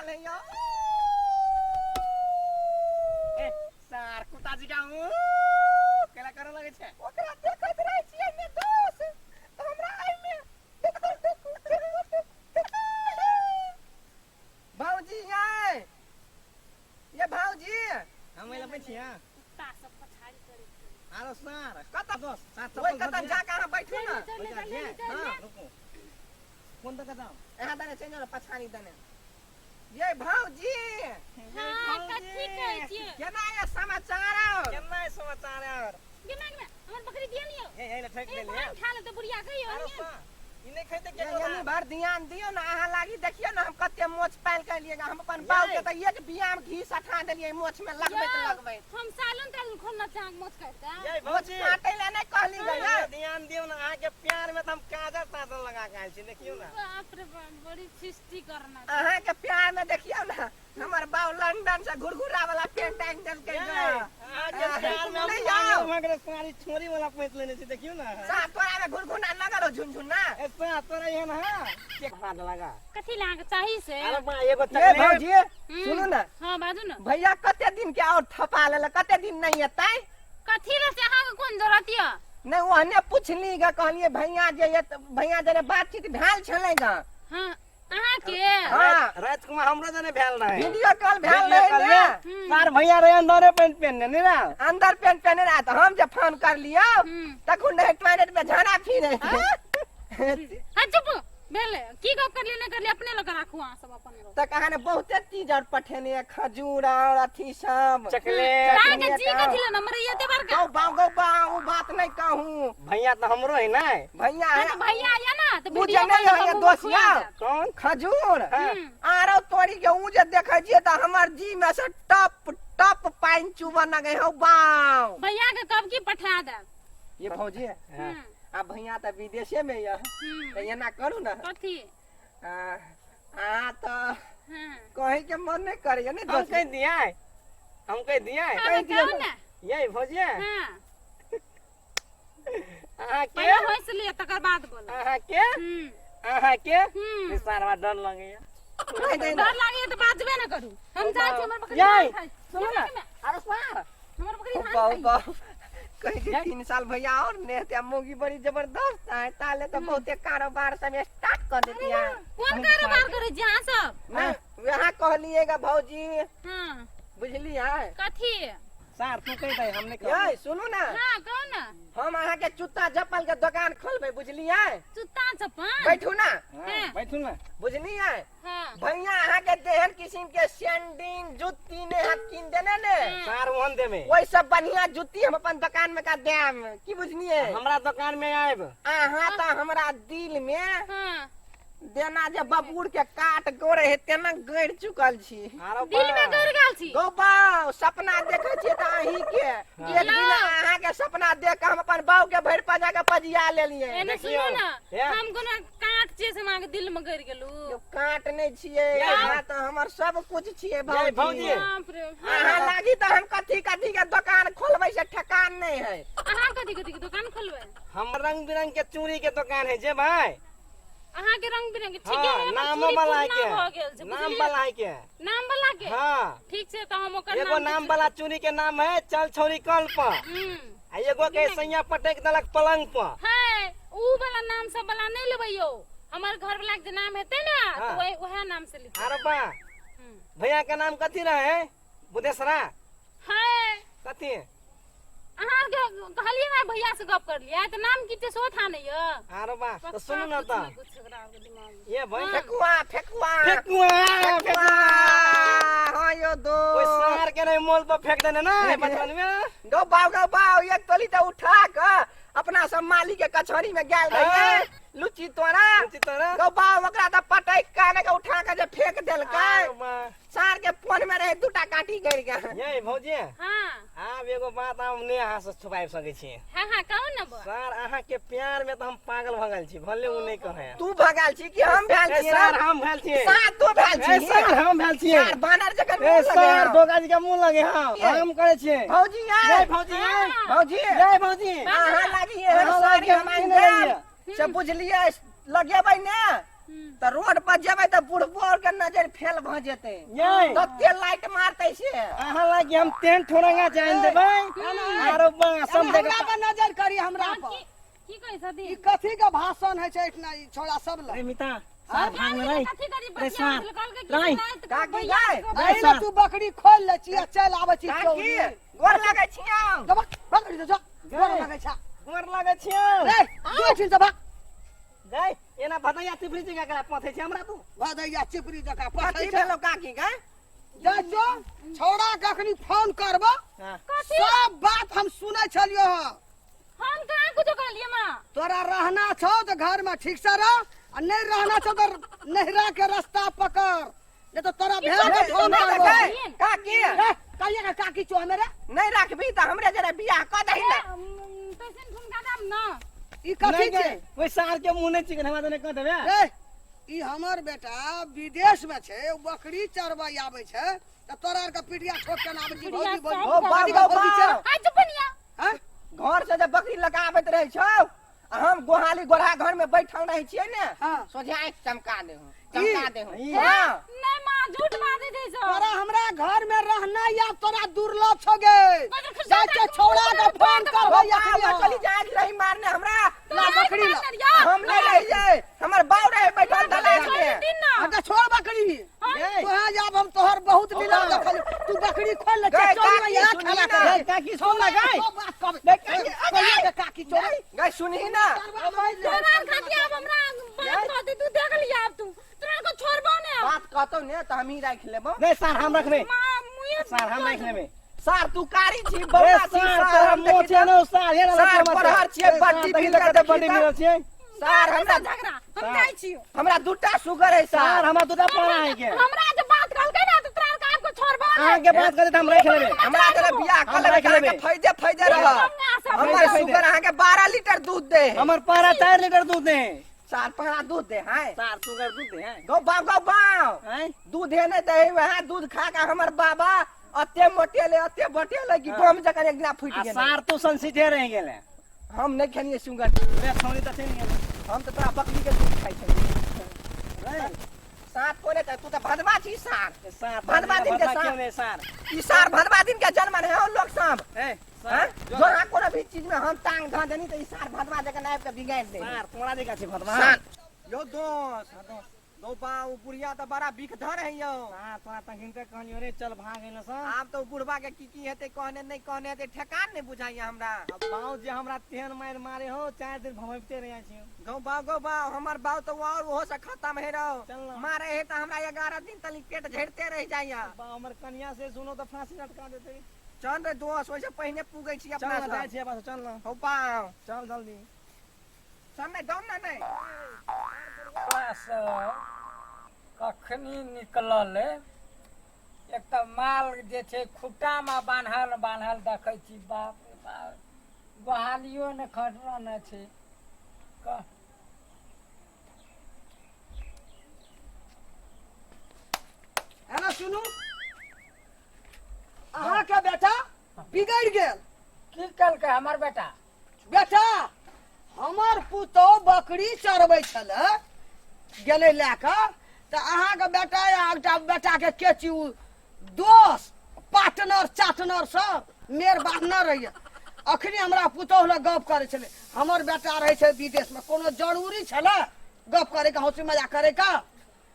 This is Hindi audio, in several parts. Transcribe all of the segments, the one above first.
रहल है यो ए सार कुताजी का केला करे लगे छे ओकरा देखत रहै छियै ने दोस्त तो हमरा आई में भौजी ये भौजी हम एला बैठिया कुत्ता सब पछाड़ी करे आरो सार कत दोस्त सार ओइ कत जाके हम बैठू ना हां रुको कौन तक जाओ एहा दने चेंजर पछाड़ी दने ये भौजी हां कथि कहै छियै केना ये समाचार केना समाचार दिमाग में हमर बकरी दिया नहीं ए ठक ले ले खा ले तो बुढ़िया कहियो इने खैते के यानी बार ध्यान दियो ना आहा लागी देखियो ना हम कते मोछ पाल के लिएगा हम अपन बाल के त एक बियाम घी सठा देलिए मोछ में लगबे हम सालन खोलना चांग मोछ करता ये भौजी काटे ले नहीं कहली गया ध्यान दियो ना आहा के प्यार में त हम काजर ताजर लगा के आइल छी देखियो ना बाप रे बाप बड़ी सृष्टि करना आहा के प्यार में देखियो ना हमर बाऊ लंदन से घुरघुरा वाला पेंट आइन देल के आहा के प्यार में हम मगर सारी छोरी वाला पैंट लेने छी देखियो ना सा तोरा में घुरघुना लगल झुनझुन ना ऐसा तोरा ये ना के हाथ लगा कथि लाग चाही से अरे बा एगो चकले भौजी सुनो ना हां बाजू ना भैया कते दिन के और थपा लेला कते दिन नहीं एतै कथि रे से अहाँ के कोन जरूरत य नहीं ओहने पूछली ग कहलिए भैया जे भैया जरे बातचीत भेल छलेगा हां अहाँ के हां राजकुमार हमरो जने भेल रहे वीडियो कॉल भेल रहे मार भैया रे अंदर पेंट पहनने नहीं ना अंदर पेंट पहने रहा तो हम जब फोन कर लियो तखन नहीं टॉयलेट में झाड़ा फिरे हां चुप भेले की गप कर लेने कर ले अपने लोग राखू आ सब अपन लोग त कहाने बहुते चीज और पठेने खजूर और अथी सब चॉकलेट आगे जी कथि ले नंबर ये ते बार का गौ बाऊ बात नहीं कहूं भैया तो हमरो है ना भैया है भैया आया ना तो मुझे नहीं है दोस्तिया कौन खजूर आरो तोरी के ऊ जे देखै छियै त हमर जी में से टप टप पाइन चुबा न गए हो बाऊ भैया के कब की पठा दे ये भौजी है अब भैया तो विदेशे में है तो ये ना करू ना कथि तो कहीं के मन नहीं करे ने हम कह दिया कह दिया ना यही भौजी हां के होइस लिए तकर बाद बोल के सारा डर लगे डर लागे तो बाजबे ना करू हम जाय छी हमर बकरी यही सुनो ना अरे सार हमर बकरी बाऊ कहीं 3 साल भैया और ने ते मोगी बड़ी जबरदस्त है ताले तो बहुते कारोबार सब स्टार्ट कर देती है कौन कारोबार करे जहां सब मैं यहां कहलिएगा भौजी हां बुझली है कथि सार तू कह दे हमने कह ये सुनो ना हां कौन ना हम आहा के जूता चप्पल के दुकान खोलबे बुझली है जूता चप्पल बैठू ना बैठू ना बुझली है हां भैया आहा के देहन किस्म के सैंडल जूती ने हाथ किन देने ने सार ओहन दे में ओइ सब बढ़िया जूती हम अपन दुकान में का देम की बुझनी है हमरा दुकान में आएब आहा त हमरा दिल में हां देना जे बबूर के काट गोरे है तेना गड़ चुकल छी दिल में गड़ गेल छी गोबा सपना देखे छी त अही के एक दिन आहा के सपना देख के हम अपन बाऊ के भर पजा के पजिया लेलिए एने सुनो ना हम कोनो काट छे से मांग दिल में गड़ गेलू काट नहीं छिए आहा त हमर सब कुछ छिए भौजी बाप रे आहा लागी त हम कथि कथि के दुकान खोलबै से ठकान नहीं है आहा कथि कथि के दुकान खोलबै हम रंग बिरंग के चूड़ी के दुकान है जे भाई अहाँ के रंग बिरंग ठीक है नाम वाला के नाम वाला के नाम वाला के हां ठीक से तो हम ओकर एगो नाम वाला चूड़ी के नाम है चल छोरी कल पर आ एगो के सैया पटक दलक पलंग पर है ऊ वाला नाम सब वाला नहीं लेबै यो हमर घर वाला के नाम हेते ना तो वही नाम से लिख अरे बा भैया का नाम कथि रहे बुदेसरा है कथि अहाँ के कहलिए ना भैया से गप कर लिया तो नाम किते सो था नहीं है अरे बा तो सुनो ना त ये भाई फेकुआ हां यो दो ओइ सार के नहीं मोल पर फेंक देने ना बचपन में दो बाव एक तोली त उठा के अपना सब माली के कचहरी में गेल रही लुची तोरा गो बाव ओकरा त पटक काने के उठा के जे फेंक देलकै सार के फोन में रहे दूटा काटी गिर गया ये भौजी हां आब एगो बात हम ने अहाँ से छुपाइ सकै छी हां कौन न सर अहाँ के प्यार में त हम पागल भगल छी भले उ नहीं कहे तू भगल छी कि हम भेल छी सर हम भेल छी सर तू भेल छी सर हम भेल छी सर बानर जकर मुंह लगे सर दोगाजी के मुंह लगे हां हम करे छी भौजी जय भौजी जय भौजी अहाँ लागी है सर के मान से बुझलिए लगेबै ने तो रोड पर जेबै तो बुढ़बो और के नजर फेल भ जेते ये तो तेल लाइट मारते से अहाँ लागी हम टेंट ठोरंगा जान देबै आरो सब हमरा जगह पर नजर करी हमरा पर की कहै छथि ई कथी के भाषण है छै इतना ई छोड़ा सब ल रे मिता सार भाग में रही कथी करी रे बच्चा सार, कहलकै नहीं। कि काकी गाय नहीं ना तू बकरी खोल ले छिया चल आबै छी काकी गोर लागै छियौ जब बकरी तो जा गोर लगे छा गोर लागै छियौ रे दू छिन जब गई एना भदैया तिब्री जगह करा पथे छै हमरा तू भदैया चिपरी जका कथी पठै छै भेलो काकी गाय जा जो छोड़ा कखनी फोन करबो हां सब बात हम सुनै छलियो ह हम कहाँ कुछ कहलिए मां तोरा रहना छौ तो घर में ठीक से रह आ नहीं रहना छौ तो नहरा के रास्ता पकड़ नहीं तो तोरा भेड़ के फोन करबो काकी कहिए का काकी छौ मेरे नहीं रखबी त हमरे जरा बियाह क दही ना पैसे ठुमका दाम ना ई कथी नहीं छै गई ओइ सार के मुंह नहीं चिकन हमरा तने कह देबे रे ई हमर बेटा विदेश में छै उ बकरी चरबै आबै छै त तोरा आर के पिटिया ठोक के आबै छी भौजी भौजी ओ बाबा बाबा आ चुपनिया हैं घर से जब बकरी लगाबैत रहै छौ आ हम गोहाली गोरहा घर में बैठल रहै छियै ने हां सोझे आँख चमका दे चमका दे ई हां नहीं मां झूठ बात है सो तोरा हमरा घर में रहना या तोरा दुर्लभ छौ गे जा के छोड़ा के फोन करबै या चली जाए रही मारने हमरा ला बकरी ला हम नहीं रह जाए हमर बाऊ रहे बैठल दलान में अरे छोड़ बकरी तोहा जब हम तोहर बहुत लीला देखल तू बकरी खोल ले गए, चल में यहाँ काकी, खाना सुनी कर ना। काकी सुन ना गई कहिए के काकी चोर गई सुनही ना तोरा खाती अब हमरा बात कहती तू देख लिया अब तू तोरा को छोड़बो ने बात कहतो ने त हम ही राख लेबो नहीं सार हम रखबे मां मुए सार हम रख लेबे सार तू कारी छी ए बौआ छी सार तोरा मुंह छै न सार हे सार पढ़ार छियै बड्डी बिल बिल के बड्डी मिलल छै सार हमरा झगड़ा हम जाई छियो हमरा दूटा शुगर है सार सार हमरा दूटा पड़ा है के हमरा जे बात कहलकै ना तो तोरा का आपको छोड़बो ने अहाँ के बात करे त हम रख लेबे हमरा जरा बियाह कर हम लेबे राख लेबे। के फायदे फायदे रह हमर शुगर अहाँ के 12 लीटर दूध दे हमर पारा 4 लीटर दूध दे सार पारा दूध दे हैं सार शुगर दूध दे हैं गौ बाव हैं दूध है नहीं दे वहां दूध खा के हमर बाबा अते बटेले कि बम जकर एक दिन फूट आ गेल सार तो संसिधे रह गेले हम नहीं खनिए शुगर रे छोड़ी त चल गेले हम तो तोरा बकरी के दूध खाई छै सात कोने तू तो भदवा छी सार सार भदवा दिन के सार। क्यों नहीं सार ई सार भदवा दिन के जन्म है हम लोग सब ए हैं सार जो हाँ कोनो भी चीज में हम टांग ध देनी तो ई सार भदवा जगह नाप के बिगाड़ दे सार तोरा देखा छै भदवा सार यो दोस्त दो बाऊ बुढ़िया तो बड़ा बिख धर है यो सार तोरा तखन के कहलियो रे चल भाग गेल सा आब तो बुढ़वा के की हेते कहने नहीं कहने हेते ठेकान नहीं बुझाइया हमरा बाऊ जे हमरा तेहन मार मारे हो 4 दिन भमैते रह छी गौ बाऊ हमर बाऊ तो और ओहो से खत्म है रहो चल ना। मारे है तो हमरा 11 दिन तक पेट झड़ते रह जाइया बाऊ हमर कन्या से सुनो तो फांसी लटका देते चल रे दोस्त वैसे पहले पूगे छी चल अपना ना सब जाय छै बस चल ना हो पाओ चल जल्दी समय दौड़ ना नहीं बस कखनी निकलल एक तो माल जे छै खुट्टा में बान्हल देखै छी बाप रे बाप बहालियो ने खटरा न छै है ना सुनू अहाँ के बेटा बिगड़ गेल की कलकै हमर बेटा बेटा हमर पुतो बकरी चरबै छले गेलै लए कऽ तऽ अहाँके बेटा या एकटा बेटा के केची दोस्त पार्टनर चाटनर सब मेर बांधने रहिए अखनी हमरा पुतोह लग गप करे छले हमर बेटा रहे छै विदेश में कोनो जरूरी छले गप करे के हंसी मजाक करे का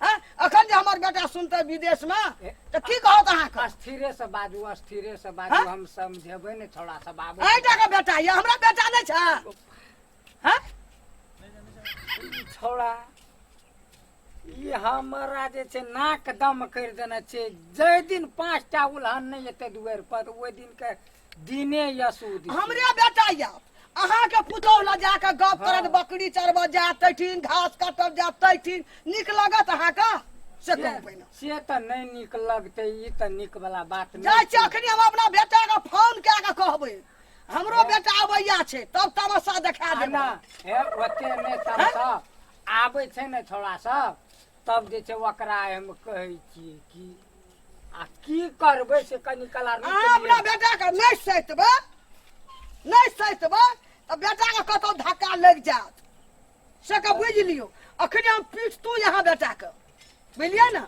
हैं अखन जे हमर बेटा सुनते विदेश में तऽ की कहत अहाँके स्थिरे से बाजू हम समझेबै ने थोड़ा सा बाबू ऐटा के बेटा ये हमरा बेटा नहीं छै हैं छोड़ा ई हमरा जे छै नाक दम कर देने छै जै दिन 5टा उल्हन नहीं एते दुआर पर ओइ दिन के दिने यसूद हमरे बेटा या अहाँ के पुतौह ल जाके गप करत बकरी चरबा जा तैठिन घास काटब जा तैठिन निक लागत अहाँ का से कहू पहिने से त नहीं निक लगते ई त निक वाला बात जाय छी नहीं अखनी हम अपना बेटा के फोन कए के कहबै हमरो बेटा अबैया छै तब तमाशा देखा छै ना देबै हे ओते नहीं तमसा आबै छै ने थोड़ा सा तब जे छै ओकरा हम कहै छियै कि आ की करबै से कनी कला अहाँ अपना बेटा के नहीं सैतबै तऽ बेटा के कतौ धक्का लग जात से के बुझ लियो अखने हम पीट तू यहाँ बेटा के बुझलिए ना